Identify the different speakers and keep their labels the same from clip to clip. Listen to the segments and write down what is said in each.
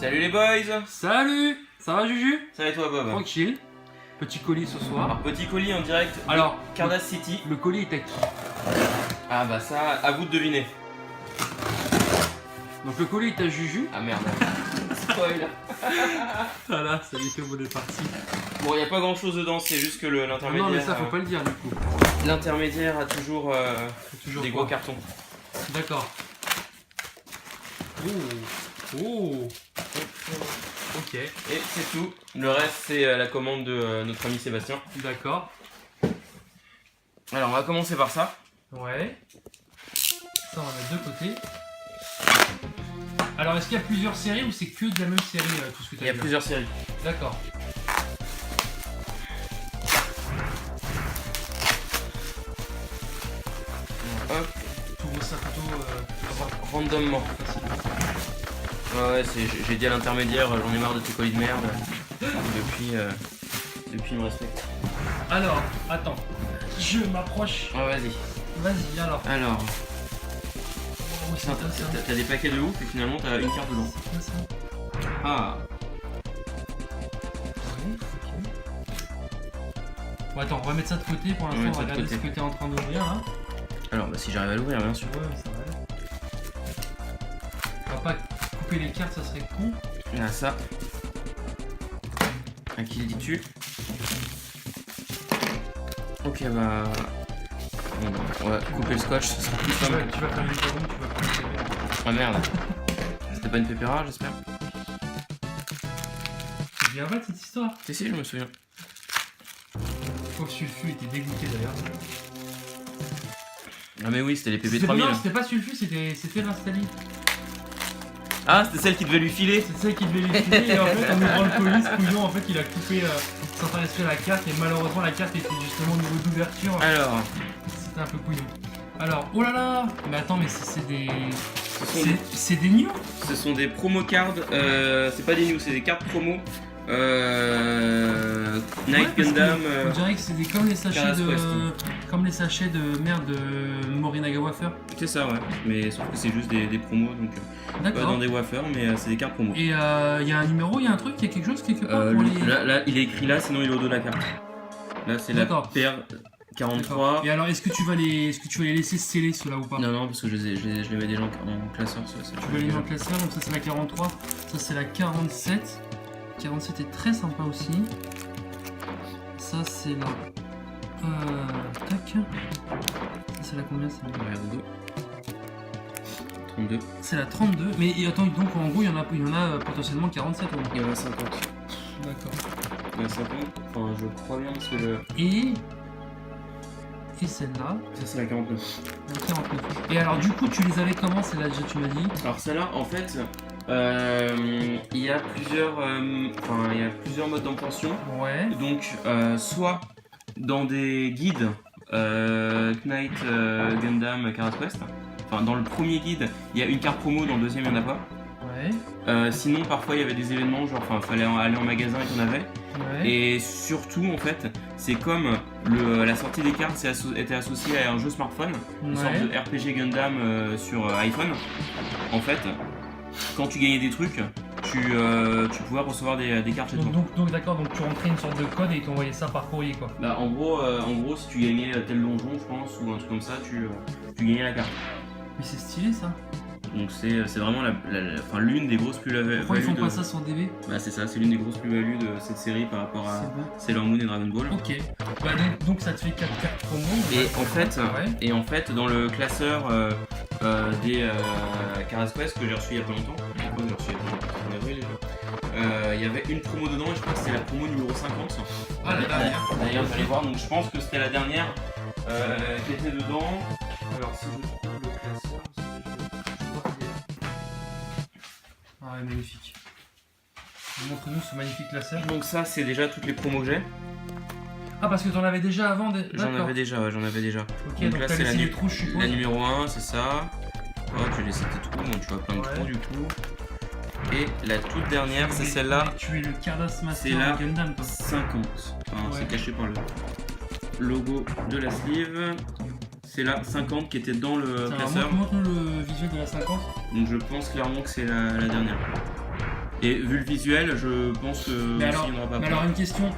Speaker 1: Salut les boys.
Speaker 2: Salut. Ça va Juju?
Speaker 1: Ça va et toi Bob?
Speaker 2: Tranquille. Petit colis ce soir.
Speaker 1: Alors petit colis en direct de
Speaker 2: Alors,
Speaker 1: Cardass City.
Speaker 2: le colis est à qui?
Speaker 1: Ah bah ça, à vous de deviner.
Speaker 2: Donc le colis est à Juju.
Speaker 1: Ah merde. Spoil.
Speaker 2: Voilà, ça y est, on est parti.
Speaker 1: Bon, y a pas grand chose dedans, c'est juste que l'intermédiaire.
Speaker 2: Non mais ça faut pas le dire du coup.
Speaker 1: L'intermédiaire a toujours, des
Speaker 2: quoi
Speaker 1: gros cartons.
Speaker 2: D'accord. Oh. Ok.
Speaker 1: Et c'est tout. Le reste c'est la commande de notre ami Sébastien.
Speaker 2: D'accord.
Speaker 1: Alors on va commencer par ça.
Speaker 2: Ouais. Ça on va mettre de côté. Alors est-ce qu'il y a plusieurs séries ou c'est que de la même série tout ce que tu as
Speaker 1: Il y a plusieurs séries.
Speaker 2: D'accord.
Speaker 1: Hop.
Speaker 2: Tu ouvres ça plutôt
Speaker 1: Randomment.
Speaker 2: facile.
Speaker 1: Ouais, j'ai dit à l'intermédiaire, j'en ai marre de tes colis de merde. Depuis il me respecte.
Speaker 2: Alors, attends. Je m'approche.
Speaker 1: Ah vas-y.
Speaker 2: Vas-y alors.
Speaker 1: Alors,
Speaker 2: Oh, c'est intéressant.
Speaker 1: t'as des paquets de ouf et finalement t'as une carte dedans.
Speaker 2: C'est quoi ça?
Speaker 1: Ah.
Speaker 2: Oui, ok. Bon attends, on va mettre ça de côté pour l'instant, on va regarder ce que t'es en train d'ouvrir là.
Speaker 1: Alors bah si j'arrive à l'ouvrir bien sûr.
Speaker 2: Ouais, ça va aller. On va pas couper les cartes, ça serait con.
Speaker 1: Il y a ça. À qui le dis-tu? Ok bah... Bon, on va couper le scotch, ce sera plus
Speaker 2: Tu
Speaker 1: simple.
Speaker 2: vas faire une seconde, tu vas prendre le CV.
Speaker 1: Ah merde. C'était pas une pépéra j'espère?
Speaker 2: C'est bien vrai cette histoire.
Speaker 1: Si je me souviens.
Speaker 2: Pauvre Sulfu était dégoûté d'ailleurs.
Speaker 1: Ah mais oui c'était les
Speaker 2: Non,
Speaker 1: PB3000.
Speaker 2: c'était pas Sulfu, c'était Rastali.
Speaker 1: Ah c'était celle qui devait lui filer.
Speaker 2: C'est ça qui devait lui filer et en fait en ouvrant le colis, ce couillon en fait il a coupé sans faire exprès la carte et malheureusement la carte était justement au niveau d'ouverture.
Speaker 1: Alors...
Speaker 2: C'était un peu couillon. Alors, oh là là. Mais attends, mais c'est des...
Speaker 1: Ce sont,
Speaker 2: C'est des news.
Speaker 1: ce sont des promo cards, c'est pas des news, c'est des cartes promo. Night
Speaker 2: Ouais, parce
Speaker 1: Gundam.
Speaker 2: que on dirait que c'est des... comme les sachets
Speaker 1: Cardass
Speaker 2: de...
Speaker 1: Quest.
Speaker 2: Comme les sachets de merde de Morinaga Wafer.
Speaker 1: C'est ça ouais, mais sauf que c'est juste des promos donc pas
Speaker 2: D'accord.
Speaker 1: dans des wafers mais c'est des cartes promo.
Speaker 2: Et il y a un numéro, il y a un truc, il y a quelque chose quelque part pour les...
Speaker 1: Là il est écrit là, sinon il est au dos de la carte. Là c'est la
Speaker 2: D'accord.
Speaker 1: paire 43.
Speaker 2: Et alors, est-ce que tu vas les laisser sceller ceux-là ou pas?
Speaker 1: Non parce que je les mets déjà en classeur. Ça,
Speaker 2: Tu vas les mettre en classeur, donc ça c'est la 43, ça c'est la 47. 47 est très sympa aussi. Ça c'est la... tac. Ça c'est la combien ça?
Speaker 1: Regarde le dos. 32.
Speaker 2: C'est la 32. Mais attends, donc en gros il y en a potentiellement 47 au moins.
Speaker 1: Il y en a 50.
Speaker 2: D'accord.
Speaker 1: Il y en a 50. Enfin je crois bien parce que
Speaker 2: Et celle-là,
Speaker 1: ça c'est la 49.
Speaker 2: la 49. Et alors du coup tu les avais comment celle-là déjà tu m'as dit?
Speaker 1: Alors celle-là, en fait, il y a plusieurs modes d'obtention.
Speaker 2: Ouais.
Speaker 1: Donc, soit dans des guides Knight Gundam Cardass Quest. Enfin, dans le premier guide, il y a une carte promo, dans le deuxième, il n'y en a pas.
Speaker 2: Ouais.
Speaker 1: Sinon, parfois, il y avait des événements, genre, fallait aller en magasin et qu'on avait.
Speaker 2: Ouais.
Speaker 1: Et surtout, en fait, c'est comme la sortie des cartes était associée à un jeu smartphone, une sorte de RPG Gundam sur iPhone. En fait, quand tu gagnais des trucs, tu pouvais recevoir des cartes chez toi.
Speaker 2: Donc d'accord, donc tu rentrais une sorte de code et ils t'envoyaient ça par courrier quoi.
Speaker 1: Bah, en gros, si tu gagnais tel donjon, je pense, ou un truc comme ça, tu gagnais la carte.
Speaker 2: Mais c'est stylé ça.
Speaker 1: Donc c'est vraiment l'une des grosses plus-values.
Speaker 2: Pourquoi ils font pas ça sur DB?
Speaker 1: Bah c'est ça, c'est l'une des grosses plus-values de cette série par rapport à
Speaker 2: C'est bon.
Speaker 1: Sailor Moon et Dragon Ball.
Speaker 2: Ok. Bah donc ça te fait 4 cartes promo.
Speaker 1: Et en fait, dans le classeur des Cardass Quest que j'ai reçu il y a pas longtemps, pourquoi j'ai reçu il y a pas longtemps, en avril déjà, il y avait une promo dedans et je crois que c'était la promo numéro 50.
Speaker 2: Ah la dernière.
Speaker 1: D'ailleurs, vous allez voir, donc je pense que c'était la dernière qui était dedans. Alors si je trouve le classeur,
Speaker 2: Je crois qu'il est là. Ah ouais, magnifique. Montre-nous ce magnifique classeur.
Speaker 1: donc ça c'est déjà toutes les promos que j'ai.
Speaker 2: Ah parce que t'en avais déjà avant
Speaker 1: J'en avais déjà, ouais, j'en avais déjà.
Speaker 2: Ok,
Speaker 1: Donc
Speaker 2: donc
Speaker 1: là,
Speaker 2: t'as
Speaker 1: c'est
Speaker 2: laissé
Speaker 1: la
Speaker 2: les trous je suppose.
Speaker 1: La numéro 1, c'est ça. Oh, tu as laissé tes trous, donc tu vois plein de trous du coup. Et la toute dernière, c'est celle-là,
Speaker 2: Tu es le Cardass Master
Speaker 1: C'est la
Speaker 2: Gundam toi.
Speaker 1: 50. Enfin,
Speaker 2: Ouais.
Speaker 1: c'est caché par le logo de la sleeve. C'est la 50 qui était dans le classeur.
Speaker 2: Montre-nous le visuel de la 50.
Speaker 1: Donc je pense clairement que c'est la dernière. Et vu le visuel, je pense que
Speaker 2: Mais
Speaker 1: aussi,
Speaker 2: alors,
Speaker 1: il n'y en aura pas.
Speaker 2: mais alors une question,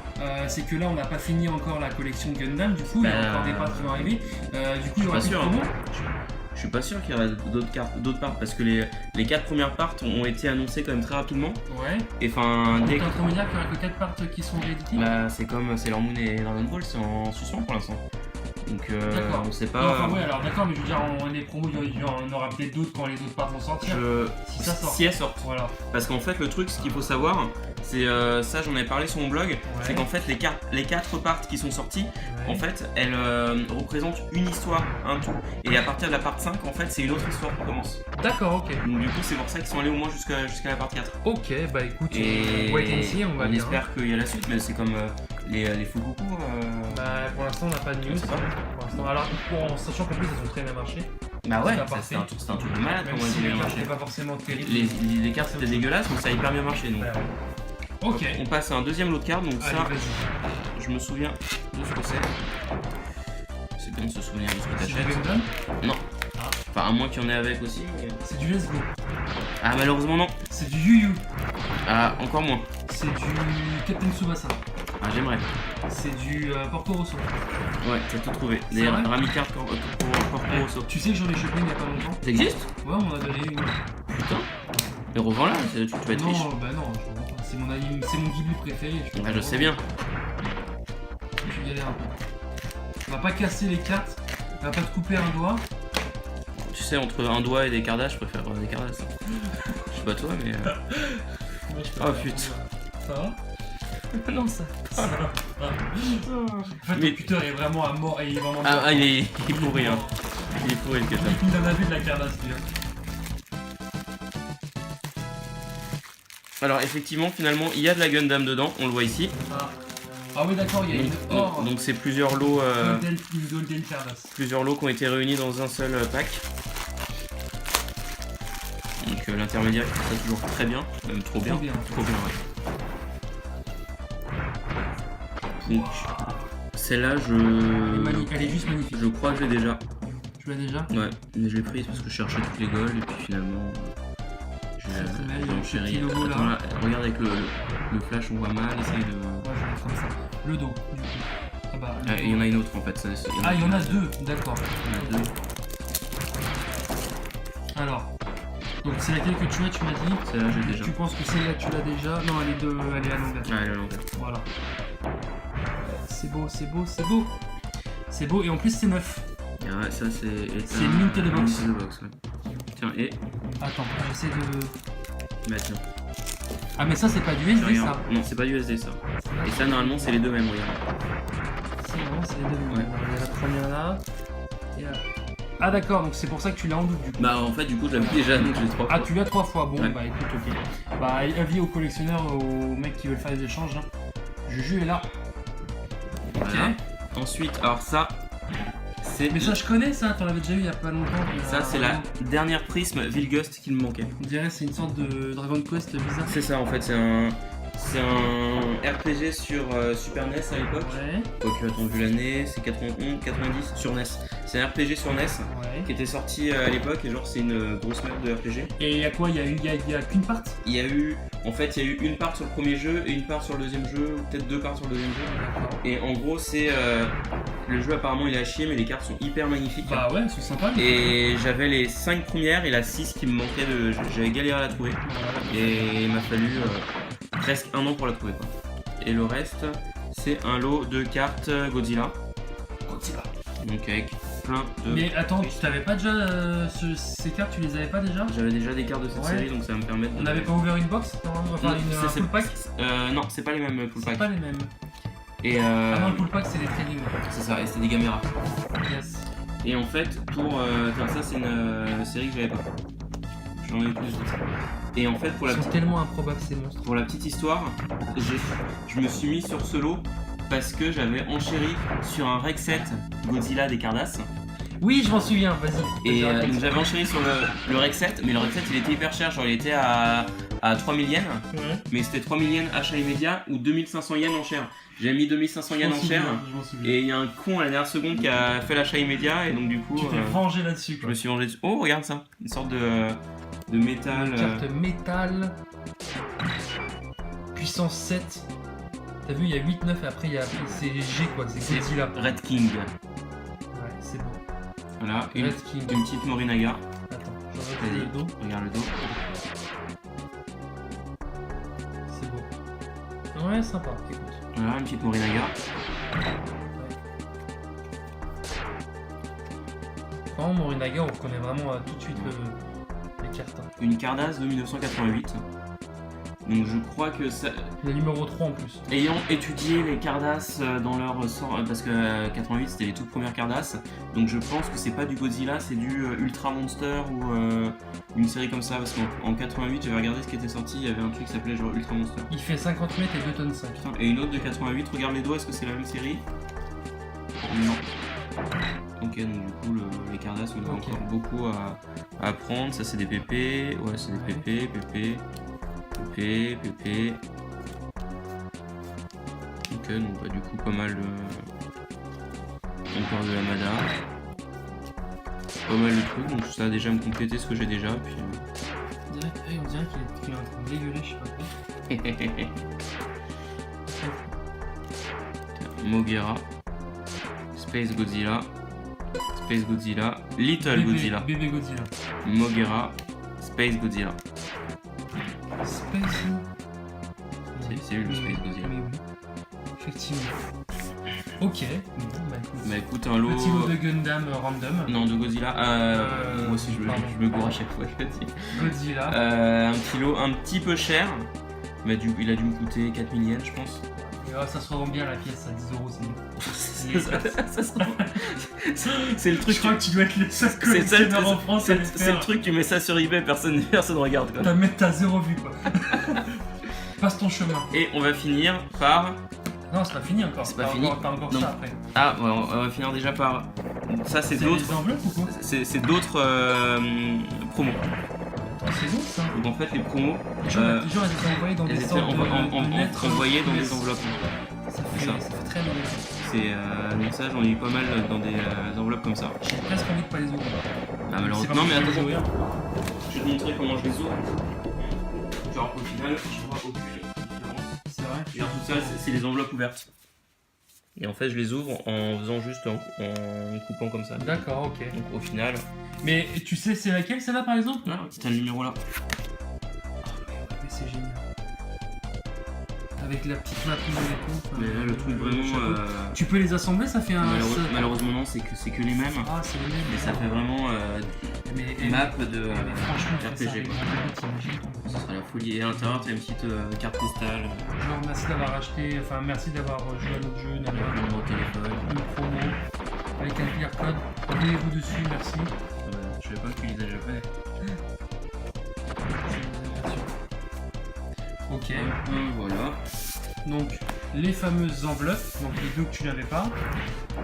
Speaker 2: c'est que là on n'a pas fini encore la collection Gundam, du coup il y a encore des parts qui vont arriver. Du coup il y aura plus de promo.
Speaker 1: Je suis pas sûr qu'il y aura d'autres parts parce que les 4 premières parts ont été annoncées quand même très rapidement.
Speaker 2: Ouais.
Speaker 1: Et enfin,
Speaker 2: T'es en train de me dire qu'il y aura que 4 parts qui sont rééditées.
Speaker 1: Bah, c'est comme Sailor Moon et Dragon Ball, c'est en suspens pour l'instant. Donc, on sait pas.
Speaker 2: Non, enfin, ouais, alors d'accord, mais je veux dire, les promos, il y en aura peut-être d'autres quand les autres parts vont sortir. Si ça sort.
Speaker 1: Si elles sortent.
Speaker 2: Voilà.
Speaker 1: Parce qu'en fait, le truc, ce qu'il faut savoir, c'est ça, j'en avais parlé sur mon blog, c'est qu'en fait, les 4 parts qui sont sorties, en fait, elles représentent une histoire, un tout. Et à partir de la part 5, en fait, c'est une autre histoire qui commence.
Speaker 2: D'accord, ok.
Speaker 1: Donc, du coup, c'est pour ça qu'ils sont allés au moins jusqu'à la part 4.
Speaker 2: Ok, bah écoute,
Speaker 1: et
Speaker 2: wait and see, on va dire.
Speaker 1: Espère qu'il y a la suite, mais c'est comme les Fukuku.
Speaker 2: Bah, pour l'instant, on n'a pas de news. Pour l'instant, alors, en sachant qu'en plus, elles ont très bien marché.
Speaker 1: Bah ouais, c'est un truc de malade comment
Speaker 2: si
Speaker 1: elles ont bien marché.
Speaker 2: C'était pas forcément terrible.
Speaker 1: Les cartes étaient dégueulasses, mais ça a hyper bien marché. Donc.
Speaker 2: Ok.
Speaker 1: On passe à un deuxième lot de cartes, donc
Speaker 2: allez,
Speaker 1: ça, je me souviens de ce que c'est. C'est bien de se souvenir de ce que t'achètes.
Speaker 2: C'est du Gundam ?
Speaker 1: Non. Enfin, à moins qu'il y en ait avec aussi. Mais...
Speaker 2: C'est du Let's Go.
Speaker 1: Ah, malheureusement, non.
Speaker 2: C'est du Yu Yu.
Speaker 1: Ah, encore moins.
Speaker 2: C'est du Captain Tsubasa.
Speaker 1: Ah, j'aimerais.
Speaker 2: C'est du Porco Rosso.
Speaker 1: Ouais, t'as tout trouvé. Des Ramicard Porco Rosso.
Speaker 2: Tu sais que j'en ai chopé il y a pas longtemps.
Speaker 1: Ça existe ?
Speaker 2: Ouais, on m'en a donné une.
Speaker 1: Putain. Mais revends-la, tu vas être riche.
Speaker 2: Non, bah non, je revends pas. C'est mon Ghibli préféré.
Speaker 1: Ah, je sais bien.
Speaker 2: Tu galères un peu. On va pas casser les cartes. On va pas te couper un doigt.
Speaker 1: Tu sais, entre un doigt et des cardas, je préfère des cardas. Je sais pas toi, mais. Oh putain.
Speaker 2: Ça va? Non, ça. En fait,
Speaker 1: mais...
Speaker 2: le cutter est vraiment à mort et il est vraiment.
Speaker 1: Ah, il est pourri, hein. Il est pourri le cutter.
Speaker 2: Il en a vu de la cardasse, lui.
Speaker 1: Alors, effectivement, finalement, il y a de la Gundam dedans, on le voit ici.
Speaker 2: Ah oui, d'accord, il y a une or.
Speaker 1: Donc, c'est plusieurs lots.
Speaker 2: Une golden cardasse.
Speaker 1: Plusieurs lots qui ont été réunis dans un seul pack. Donc, l'intermédiaire fait ça toujours très bien, même trop bien. Trop bien, ouais. Donc, celle-là,
Speaker 2: Elle est juste magnifique.
Speaker 1: Je crois que j'ai déjà.
Speaker 2: Tu l'as déjà?
Speaker 1: Ouais, mais je l'ai prise parce que je cherchais toutes les golds et puis finalement.
Speaker 2: J'ai
Speaker 1: chérie. Attends, là, regarde avec le flash, on voit mal, essaye de.
Speaker 2: Ouais, je vais comme ça. Le dos, du coup. Ah bah.
Speaker 1: Il y en a une autre en fait.
Speaker 2: Il y en a deux, d'accord.
Speaker 1: Il y en a deux.
Speaker 2: Alors. Donc c'est laquelle que tu as, tu m'as dit?
Speaker 1: Celle-là, j'ai déjà.
Speaker 2: Tu penses que celle-là, tu l'as déjà? Non, elle est à l'envers.
Speaker 1: Ah, elle est à l'envers.
Speaker 2: Voilà. C'est beau, c'est beau, c'est beau. C'est beau, et en plus, c'est neuf.
Speaker 1: Ouais, ça, c'est.
Speaker 2: C'est mint to the box.
Speaker 1: Ouais. Tiens, et.
Speaker 2: Attends, j'essaie de.
Speaker 1: Bah, tiens.
Speaker 2: Ah, mais ça, c'est pas du SD, ça?
Speaker 1: Non, c'est pas du SD, ça. Et ça, normalement, c'est les deux mêmes, regarde.
Speaker 2: C'est les deux mêmes. Ouais. Il y a la première là. Et là. Ah, d'accord, donc c'est pour ça que tu l'as en double, du coup.
Speaker 1: Bah, en fait, du coup, je l'avais déjà, donc j'ai 3 fois.
Speaker 2: Ah, tu l'as 3 fois, bon,
Speaker 1: ouais.
Speaker 2: Bah écoute, ok. Bah, avis aux collectionneurs, aux mecs qui veulent faire des échanges. Hein. Juju est là.
Speaker 1: Voilà. Ok. Ensuite, alors ça.
Speaker 2: Mais ça, je connais ça, t'en avais déjà eu il y a pas longtemps.
Speaker 1: Ça, c'est la dernière prisme Vilgust qui me manquait.
Speaker 2: On dirait c'est une sorte de Dragon Quest bizarre.
Speaker 1: C'est ça, en fait, c'est un RPG sur Super NES à l'époque.
Speaker 2: Ouais.
Speaker 1: Quoique, attends, vu l'année, c'est 91, 90 sur NES. C'est un RPG sur NES qui était sorti à l'époque et genre c'est une grosse merde de RPG.
Speaker 2: Et il y a quoi? Il y a qu'une part?
Speaker 1: Il y a eu une part sur le premier jeu et une part sur le deuxième jeu, ou peut-être 2 parts sur le deuxième jeu. Et en gros, c'est le jeu apparemment il est à chier, mais les cartes sont hyper magnifiques.
Speaker 2: Bah ouais, c'est sympa.
Speaker 1: Et j'avais les 5 premières et la 6 qui me manquait j'avais galéré à la trouver. Et il m'a fallu presque 1 an pour la trouver, quoi. Et le reste, c'est un lot de cartes Godzilla. Donc avec plein de.
Speaker 2: Mais attends, tu t'avais pas déjà ces cartes, tu les avais pas déjà?
Speaker 1: J'avais déjà des cartes de cette série, donc ça va me permettre de.
Speaker 2: On n'avait pas ouvert une box? Enfin, un full pack?
Speaker 1: Non, c'est pas les mêmes full pack.
Speaker 2: C'est pas les mêmes.
Speaker 1: Et
Speaker 2: Ah non, le full pack c'est des trading.
Speaker 1: C'est ça, et c'est des caméras.
Speaker 2: Yes.
Speaker 1: Et en fait, pour ça, c'est une série que j'avais pas. J'en ai eu plus de ça. Et en fait, pour
Speaker 2: Ils sont tellement improbables ces monstres.
Speaker 1: Pour la petite histoire, je me suis mis sur ce lot parce que j'avais enchéri sur un rec set Godzilla des Cardass.
Speaker 2: Oui, je m'en souviens, vas-y.
Speaker 1: Et donc j'avais enchéri sur le rec set, mais le rec set il était hyper cher, genre il était à 3000 yens, mais c'était 3000 yens achat immédiat ou 2500 yens en chair. J'ai mis 2500 yens en chair et il y a un con à la dernière seconde qui a fait l'achat immédiat et donc du coup.
Speaker 2: Tu t'es vengé là-dessus.
Speaker 1: Je me suis vengé dessus. Oh, regarde ça, une sorte de métal.
Speaker 2: Une carte métal. puissance 7. T'as vu, il y a 8, 9 et après c'est G quoi, c'est Godzilla.
Speaker 1: Red King.
Speaker 2: Ouais, c'est bon.
Speaker 1: Voilà, une
Speaker 2: King.
Speaker 1: petite Morinaga.
Speaker 2: Attends, je regarde le dos.
Speaker 1: Regarde le dos.
Speaker 2: C'est beau. Ouais, sympa, écoute.
Speaker 1: Voilà, une petite Morinaga.
Speaker 2: Vraiment, Morinaga, on reconnaît vraiment tout de suite les cartes.
Speaker 1: Une Cardass de 1988. Donc je crois que ça...
Speaker 2: Le numéro 3 en plus.
Speaker 1: Ayant étudié les Cardass dans leur sort, parce que 88 c'était les toutes premières Cardass, donc je pense que c'est pas du Godzilla, c'est du Ultra Monster ou une série comme ça, parce qu'en 88 j'avais regardé ce qui était sorti, il y avait un truc qui s'appelait genre Ultra Monster.
Speaker 2: Il fait 50 mètres et 2 tonnes 5.
Speaker 1: Putain, et une autre de 88, regarde les doigts, est-ce que c'est la même série? Non. Ok, donc du coup les Cardass on a encore beaucoup à apprendre, ça c'est des PP, ouais c'est des PP. Ok, donc bah, du coup pas mal encore de Yamada. Pas mal de trucs, donc ça a déjà me compléter ce que j'ai déjà. Puis...
Speaker 2: On dirait qu'il est en train de dégueuler, je sais pas quoi.
Speaker 1: Mogera, Space Godzilla, Little Godzilla,
Speaker 2: Bébé Godzilla.
Speaker 1: Mogera, Space Godzilla.
Speaker 2: Space.
Speaker 1: C'est lui le Space Godzilla.
Speaker 2: Oui. Effectivement. Ok.
Speaker 1: Bah écoute, un lot.
Speaker 2: Petit lot de Gundam random.
Speaker 1: Non, de Godzilla. Moi aussi je me gourre à chaque fois, je le dis.
Speaker 2: Godzilla.
Speaker 1: Un petit lot un petit peu cher. Mais il a dû me coûter 4000 yens, je pense.
Speaker 2: Ça se revend bien la pièce à 10 euros, c'est bon.
Speaker 1: C'est le truc.
Speaker 2: Je crois que tu dois être le seul collectionneur en France.
Speaker 1: C'est le truc, tu mets ça sur eBay, personne regarde quoi.
Speaker 2: T'as zéro vue quoi. Passe ton chemin.
Speaker 1: Et on va finir par.
Speaker 2: Non, c'est pas fini encore.
Speaker 1: C'est pas fini.
Speaker 2: T'as encore ça après.
Speaker 1: Ah, ouais, on va finir déjà par. Ça, c'est d'autres.
Speaker 2: C'est des enveloppes ou quoi?
Speaker 1: C'est d'autres promos.
Speaker 2: C'est bon ça.
Speaker 1: Donc en fait, les promos.
Speaker 2: Les gens étaient envoyés dans des sortes de lettres.
Speaker 1: Envoyés dans des enveloppes.
Speaker 2: Ça fait très mal.
Speaker 1: C'est donc ça, j'en ai eu pas mal dans des enveloppes comme ça.
Speaker 2: J'ai presque envie de pas les ouvrir.
Speaker 1: Ah, malheureusement. Non, mais attends, je vais te montrer comment je les ouvre. Genre au final, je vois aucune différence.
Speaker 2: C'est vrai.
Speaker 1: Regarde, tout ça, c'est les enveloppes ouvertes. Et en fait, je les ouvre en faisant juste en coupant comme ça.
Speaker 2: D'accord, ok.
Speaker 1: Donc au final.
Speaker 2: Mais tu sais, c'est laquelle celle-là par exemple?
Speaker 1: Là, c'est le numéro là.
Speaker 2: Mais c'est génial. Avec la petite map et tout.
Speaker 1: Mais là, le truc vraiment.
Speaker 2: Tu peux les assembler, ça fait un.
Speaker 1: Malheureusement, non, c'est que les mêmes.
Speaker 2: Ah, c'est les mêmes.
Speaker 1: Mais ça fait vraiment map de RPG. Ça sera la folie. Et à l'intérieur, tu as une petite carte postale.
Speaker 2: Genre, merci d'avoir acheté, enfin, merci d'avoir joué à notre jeu,
Speaker 1: Un numéro de téléphone.
Speaker 2: une promo, avec un QR code. Abonnez-vous dessus, merci.
Speaker 1: Je savais pas que tu lisais japonais.
Speaker 2: Ok.
Speaker 1: Voilà.
Speaker 2: Donc, les fameuses enveloppes, donc les deux que tu n'avais pas.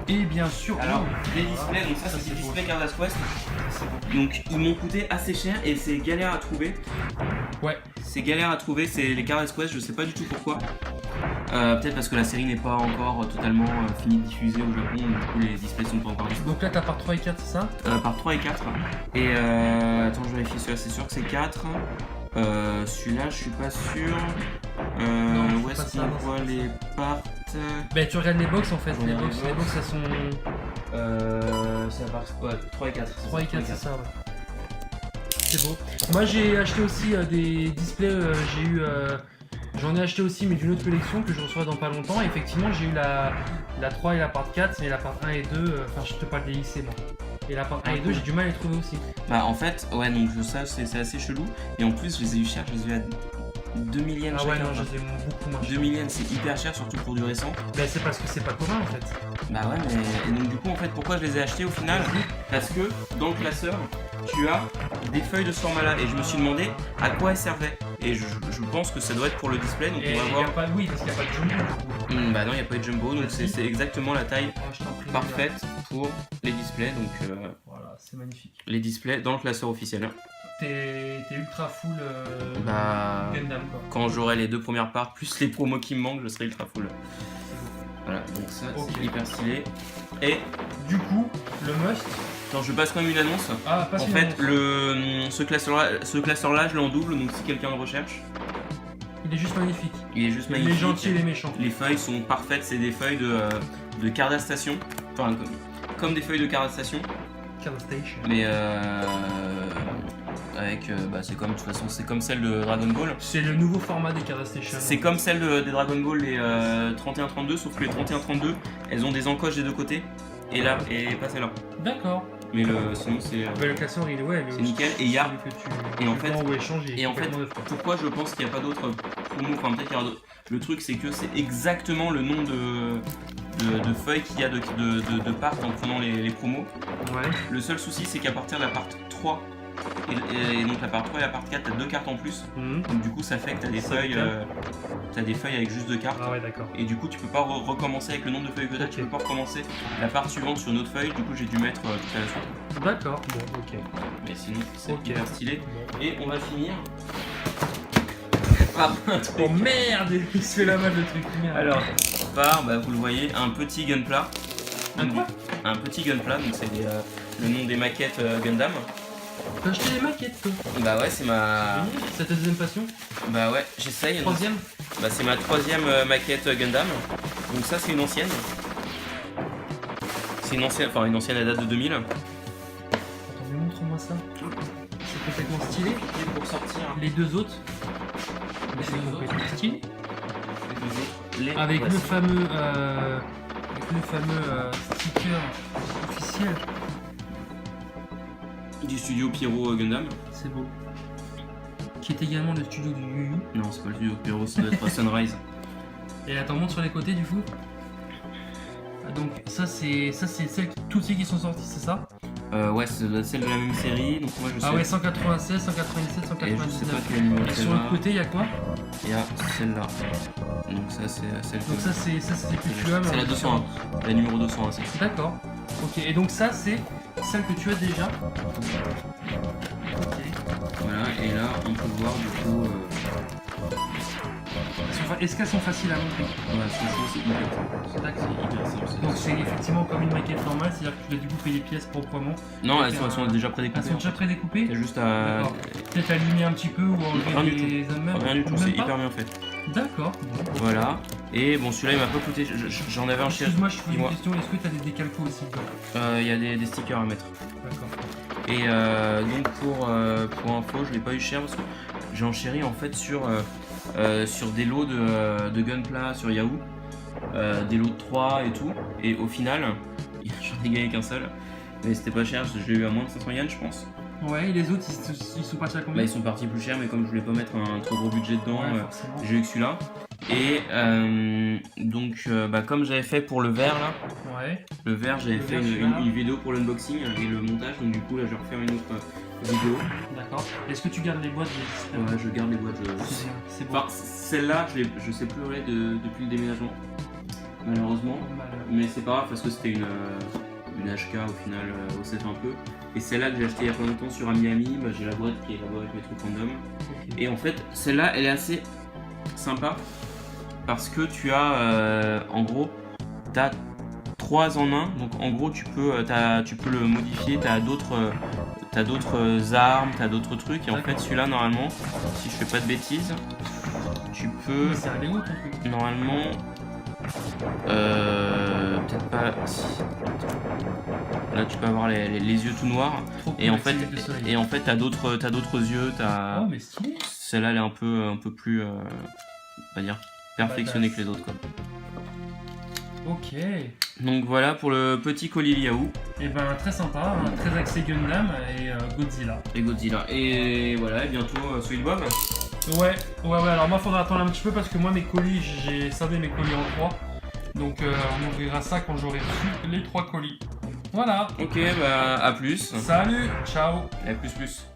Speaker 2: Et bien sûr.
Speaker 1: Alors, les displays, donc ça c'est des displays Cardass Quest. Donc ils m'ont coûté assez cher et c'est galère à trouver.
Speaker 2: Ouais.
Speaker 1: C'est galère à trouver, c'est les Cardass Quest, je sais pas du tout pourquoi. Peut-être parce que la série n'est pas encore totalement finie de diffuser au Japon, du coup les displays sont pas encore dispo.
Speaker 2: Donc là t'as par 3 et 4, c'est ça?
Speaker 1: Par 3 et 4. Et attends, je vérifie celui-là, c'est sûr que c'est 4. Celui-là, je suis pas sûr. Où est-ce qu'on voit les parts?
Speaker 2: Bah tu regardes les box en fait, les box elles sont...
Speaker 1: ça part 3 et 4.
Speaker 2: 3 et 4 c'est ça, ouais. C'est beau. Moi j'ai acheté aussi des displays, j'en ai acheté aussi mais d'une autre collection que je reçois dans pas longtemps. Et effectivement j'ai eu la 3 et la part 4, mais la part 1 et 2, enfin je te parle des lycées moi. Et la part 1 et 2 j'ai du mal à les trouver aussi.
Speaker 1: Bah en fait, ouais donc ça c'est assez chelou. Et en plus je les ai eu chers, je les ai eu à 2000 yens
Speaker 2: chacun. Ah ouais non, je
Speaker 1: les
Speaker 2: ai beaucoup moins cher.
Speaker 1: 2000 yens c'est hyper cher, surtout pour du récent.
Speaker 2: Bah c'est parce que c'est pas commun en fait.
Speaker 1: Bah ouais mais et donc du coup en fait pourquoi je les ai achetés au final? Parce que dans le classeur tu as des feuilles de ce format là et je me suis demandé à quoi elles servaient. Et je pense que ça doit être pour le display, donc
Speaker 2: et
Speaker 1: on va voir.
Speaker 2: Oui, parce qu'il n'y a pas de jumbo.
Speaker 1: Bah non, il n'y a pas de jumbo, donc c'est exactement la taille parfaite pour les displays. Donc
Speaker 2: voilà, c'est magnifique.
Speaker 1: les displays dans le classeur officiel.
Speaker 2: T'es ultra full
Speaker 1: Gundam quoi. Quand j'aurai les deux premières parts plus les promos qui me manquent, je serai ultra full. Voilà, donc ça c'est hyper stylé. Et
Speaker 2: du coup, le must.
Speaker 1: Attends, je passe quand même une annonce.
Speaker 2: Ah, passe
Speaker 1: en fait, ce classeur-là, je l'ai en double, donc si quelqu'un le recherche.
Speaker 2: Il est juste magnifique.
Speaker 1: Il est juste magnifique.
Speaker 2: Les gentils et les méchants.
Speaker 1: Les feuilles sont parfaites, c'est des feuilles de cardastation. Enfin, comme des feuilles de cardastation.
Speaker 2: Cardastation.
Speaker 1: Mais avec, c'est comme, de toute façon, c'est comme celle de Dragon Ball.
Speaker 2: C'est le nouveau format des Cardastation.
Speaker 1: C'est comme celle des Dragon Ball, les 31-32, sauf que les 31-32, elles ont des encoches des deux côtés. Et là, et pas celle-là.
Speaker 2: D'accord.
Speaker 1: Mais sinon c'est.
Speaker 2: Le classeur, il est
Speaker 1: c'est nickel. Et il y a. Et en fait.
Speaker 2: Et
Speaker 1: pourquoi je pense qu'il n'y a pas d'autres promos. Enfin, peut-être qu'il y aura d'autres. Le truc, c'est que c'est exactement le nom de feuilles qu'il y a de parts en prenant les promos.
Speaker 2: Ouais.
Speaker 1: Le seul souci, c'est qu'à partir de la part 3 et donc la part 3 et la part 4, t'as 2 cartes en plus. Donc du coup, ça fait que t'as des feuilles. T'as des feuilles avec juste 2 cartes.
Speaker 2: Ah ouais, d'accord.
Speaker 1: Et du coup, tu peux pas recommencer avec le nombre de feuilles que t'as. Tu peux pas recommencer la part suivante sur une autre feuille. Du coup, j'ai dû mettre tout à la suite.
Speaker 2: D'accord. Bon, ok.
Speaker 1: Mais sinon, c'est hyper stylé. Et on va finir.
Speaker 2: Oh merde, il se fait la malle de truc. Merde.
Speaker 1: Alors, par, vous le voyez, un petit gunpla.
Speaker 2: Un quoi?
Speaker 1: Un petit gunpla, donc c'est le nom des maquettes Gundam.
Speaker 2: T'as acheté les maquettes, toi?
Speaker 1: Bah ouais, c'est ma.
Speaker 2: C'est ta deuxième passion?
Speaker 1: Bah ouais, j'essaye.
Speaker 2: Troisième?
Speaker 1: Bah c'est ma troisième maquette Gundam. Donc ça, c'est une ancienne. C'est une ancienne, enfin une ancienne à date de 2000.
Speaker 2: Attends, mais montre-moi ça. C'est complètement stylé.
Speaker 1: Et pour sortir.
Speaker 2: Les deux autres. C'est complètement stylé. Avec le fameux sticker officiel
Speaker 1: du studio Pyro Gundam.
Speaker 2: C'est beau. Qui est également le studio du Yu Yu.
Speaker 1: Non, c'est pas le studio Pyro, ça doit être Sunrise.
Speaker 2: Et là, t'en montres sur les côtés du coup. Donc ça c'est celles toutes celles qui sont sorties, c'est ça?
Speaker 1: Ouais, c'est celle de la même série. Donc moi je sais.
Speaker 2: Ah ouais, 196, 197, 199.
Speaker 1: Et je sais pas quel numéro.
Speaker 2: Et sur le côté, il y a quoi?
Speaker 1: Il y a celle-là. Donc ça c'est celle.
Speaker 2: Donc ça c'est que tu as.
Speaker 1: C'est la 201. La numéro 201, c'est.
Speaker 2: D'accord. Ok. Et donc ça c'est celle que tu as déjà. Ok.
Speaker 1: Voilà. Et là on peut voir du coup.
Speaker 2: Est-ce qu'elles sont faciles à monter?
Speaker 1: Ouais, franchement c'est hyper simple.
Speaker 2: Donc c'est effectivement comme une maquette normale, c'est-à-dire que tu dois découper les pièces proprement.
Speaker 1: Non, elles sont déjà prédécoupées.
Speaker 2: Elles sont déjà prédécoupées?
Speaker 1: T'as juste à.
Speaker 2: Peut-être aligner un petit peu ou enlever les ammeubles.
Speaker 1: Rien du tout, c'est hyper bien fait.
Speaker 2: D'accord.
Speaker 1: Voilà. Et bon, celui-là il m'a pas coûté. J'en avais un chez.
Speaker 2: Excuse-moi, je te pose une question, est-ce que tu as des décalcos aussi?
Speaker 1: Il y a des stickers à mettre.
Speaker 2: D'accord.
Speaker 1: Et donc pour info, je l'ai pas eu cher parce que j'ai enchéri en fait sur des lots de Gunpla sur Yahoo, des lots de 3 et tout, et au final j'en ai gagné qu'un seul, mais c'était pas cher, j'ai eu à moins de 500 yens je pense.
Speaker 2: Ouais, et les autres ils sont partis à combien?
Speaker 1: Bah, ils sont partis plus cher, mais comme je voulais pas mettre un trop gros budget dedans,
Speaker 2: ouais,
Speaker 1: j'ai eu que celui-là. Et donc comme j'avais fait pour le verre là,
Speaker 2: ouais.
Speaker 1: le verre j'avais fait une vidéo pour l'unboxing et le montage, donc du coup là je vais refaire une autre vidéo.
Speaker 2: D'accord. Est-ce que tu gardes les boîtes?
Speaker 1: Ouais, je garde les boîtes.
Speaker 2: C'est bon.
Speaker 1: Enfin, celle-là je sais pleurer depuis le déménagement, malheureusement, mais c'est pas grave parce que c'était une HK au final au 7 un peu. Et celle-là que j'ai acheté il y a pas longtemps sur Miami, j'ai la boîte qui est là-bas avec mes trucs random. Okay. Et en fait celle-là elle est assez sympa parce que tu as en gros t'as 3 en 1, donc en gros tu peux le modifier, t'as d'autres armes, t'as d'autres trucs, et en fait celui-là normalement, si je fais pas de bêtises, tu peux normalement peut-être pas. Là tu peux avoir les yeux tout noirs, et en fait t'as d'autres yeux,
Speaker 2: Oh mais stylé.
Speaker 1: Celle-là elle est un peu plus on va dire perfectionnée que les autres quoi.
Speaker 2: Ok.
Speaker 1: Donc voilà pour le petit colis Yahoo.
Speaker 2: Et ben très sympa, très axé Gundam et Godzilla.
Speaker 1: Et voilà, et bientôt Sweet Bob.
Speaker 2: Ouais, alors moi faudra attendre un petit peu parce que moi mes colis, j'ai scindé mes colis en 3. Donc on ouvrira ça quand j'aurai reçu les 3 colis. Voilà.
Speaker 1: Ok, bah à plus.
Speaker 2: Salut, ciao.
Speaker 1: Et à plus.